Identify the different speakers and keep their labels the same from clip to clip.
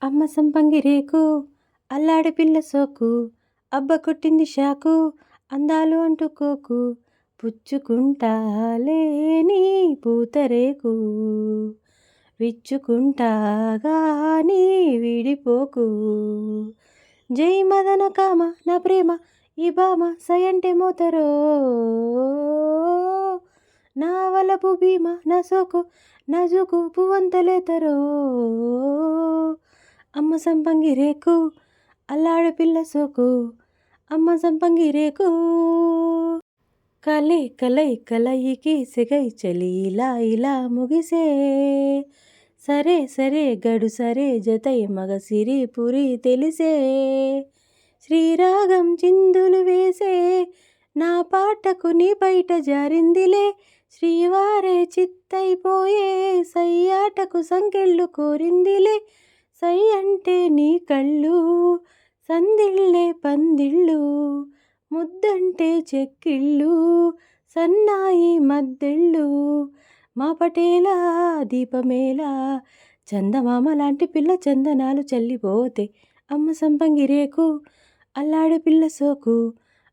Speaker 1: అమ్మ సంపంగి రేకు, అల్లాడి పిల్ల సోకు, అబ్బ కొట్టింది షాకు, అందాలు అంటుకోకు, పుచ్చుకుంటాలే నీ పూతరేకు, విచ్చుకుంటాగాని విడిపోకు. జై మదన కామ నా ప్రేమ ఈ భామ సయంటే మోతరో, నా వలపు భీమ నా సోకు నా జూకు పువ్వంతలేతరో. అమ్మ సంపంగి రేకు, అల్లాడు పిల్ల సోకు, అమ్మ సంపంగి రేకు. కలై కలై కలయికి సెగై చలి ఇలా ఇలా ముగిసే, సరే సరే గడు సరే జతై మగసిరి పురి తెలిసే, శ్రీరాగం చిందులు వేసే నా పాటకు నీ బయట జారిందిలే, శ్రీవారే చిత్తైపోయే సయ్యాటకు సంకెళ్ళు కోరిందిలే, సై అంటే నీ కళ్ళు సందిళ్ళే పందిళ్ళు, ముద్దంటే చెక్కిళ్ళు సన్నాయి మద్దెళ్ళు, మా పటేలా దీపమేలా చందమామ లాంటి పిల్ల చందనాలు చల్లిపోతే. అమ్మ సంపంగి రేకు, అల్లాడు పిల్ల సోకు,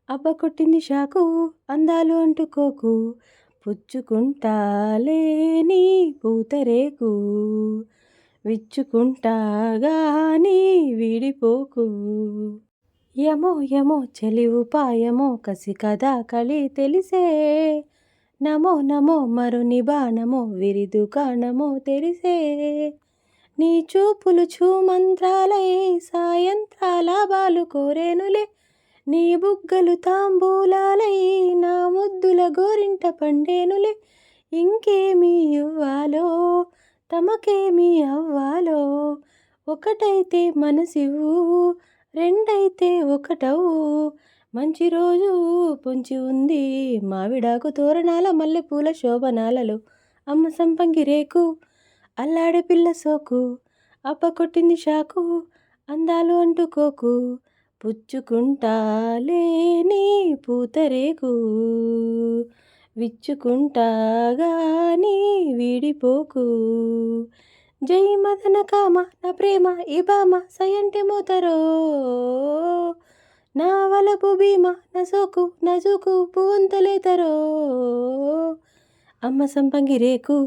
Speaker 1: అబ్బ కొట్టింది షాకు, అందాలు అంటుకోకు, పుచ్చుకుంటాలే నీ పూతరేకు, విచ్చుకుంటాగాని విడిపోకు. యమో యమో చలి ఉపాయమో కసి కదా కలి తెలిసే, నమో నమో మరుని బాణమో విరిదుకాణమో తెరిసే, నీ చూపులు చూమంత్రాలై సాయంత్రాల బాలు కోరేనులే, నీ బుగ్గలు తాంబూలాలై నా ముద్దుల గోరింట పండేనులే, ఇంకేమి ఇవ్వాలో తమకేమి అవ్వాలో, ఒకటైతే మనసివ్వు రెండైతే ఒకటవు, మంచి రోజు పొంచి ఉంది మావిడాకు తోరణాల మల్లెపూల శోభనాలలో. అమ్మ సంపంగి రేకు, అల్లాడే పిల్ల సోకు, అబ్బ కొట్టింది షాకు, అందాలు అంటుకోకు, పుచ్చుకుంటాలే నీ పూతరేకు, విచ్చుకుంటాగాని విడిపోకు. జై మదన కామ నా ప్రేమ ఈ భామ సయంటే మోతరో, నా వలపు భీమ నా సోకు నా జూకు పువ్వంతలేతరో. అమ్మ సంపంగి రేకు,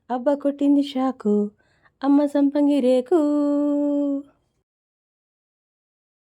Speaker 1: అబ్బ కొట్టింది షాకు, అమ్మ సంపంగి రేకు.